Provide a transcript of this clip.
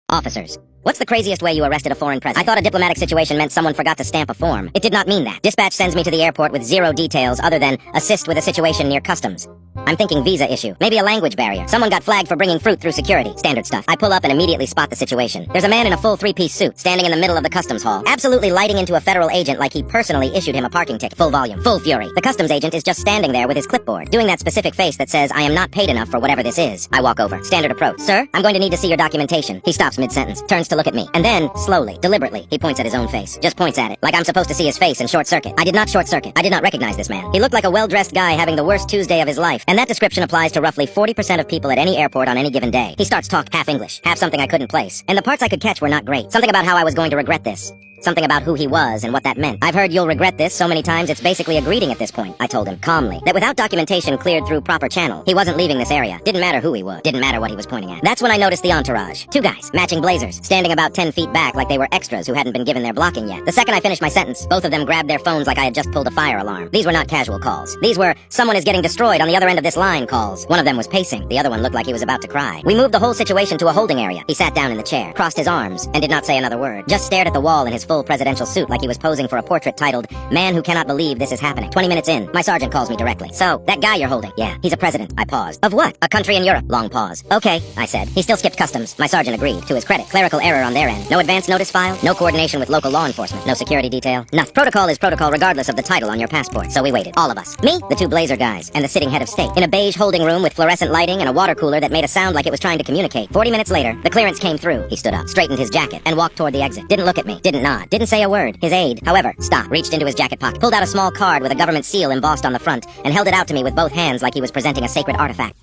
Officers. What's the craziest way you arrested a foreign president? I thought a diplomatic situation meant someone forgot to stamp a form. It did not mean that. Dispatch sends me to the airport with zero details other than assist with a situation near customs. I'm thinking visa issue. Maybe a language barrier. Someone got flagged for bringing fruit through security. Standard stuff. I pull up and immediately spot the situation. There's a man in a full three-piece suit, standing in the middle of the customs hall, absolutely lighting into a federal agent like he personally issued him a parking ticket. Full volume. Full fury. The customs agent is just standing there with his clipboard, doing that specific face that says, "I am not paid enough for whatever this is." I walk over. Standard approach. "Sir, I'm going to need to see your documentation." He stops mid-sentence, turns to look at me, and then, slowly, deliberately, he points at his own face. Just points at it, like I'm supposed to see his face and short-circuit. I did not short-circuit. I did not recognize this man. He looked like a well-dressed guy having the worst Tuesday of his life, and that description applies to roughly 40% of people at any airport on any given day. He starts talk half English, half something I couldn't place, and the parts I could catch were not great. Something about how I was going to regret this. Something about who he was and what that meant. "I've heard you'll regret this so many times it's basically a greeting at this point," I told him, calmly, that without documentation cleared through proper channel, he wasn't leaving this area. Didn't matter who he was. Didn't matter what he was pointing at. That's when I noticed the entourage. Two guys, matching blazers, standing about 10 feet back like they were extras who hadn't been given their blocking yet. The second I finished my sentence, both of them grabbed their phones like I had just pulled a fire alarm. These were not casual calls. These were, "Someone is getting destroyed on the other end of this line" calls. One of them was pacing. The other one looked like he was about to cry. We moved the whole situation to a holding area. He sat down in the chair, crossed his arms, and did not say another word. Just stared at the wall in his full presidential suit like he was posing for a portrait titled, "Man Who Cannot Believe This Is Happening." 20 minutes in, my sergeant calls me directly. "So, that guy you're holding?" "Yeah, he's a president." I paused. "Of what?" "A country in Europe." Long pause. "Okay," I said. "He still skipped customs." My sergeant agreed. To his credit, clerical error on their end. No advance notice filed, no coordination with local law enforcement, no security detail, nothing. Protocol is protocol regardless of the title on your passport. So we waited. All of us. Me, the two blazer guys, and the sitting head of state. In a beige holding room with fluorescent lighting and a water cooler that made a sound like it was trying to communicate. 40 minutes later, the clearance came through. He stood up, straightened his jacket, and walked toward the exit. Didn't look at me, didn't nod, didn't say a word. His aide, however, stopped, reached into his jacket pocket, pulled out a small card with a government seal embossed on the front, and held it out to me with both hands like he was presenting a sacred artifact.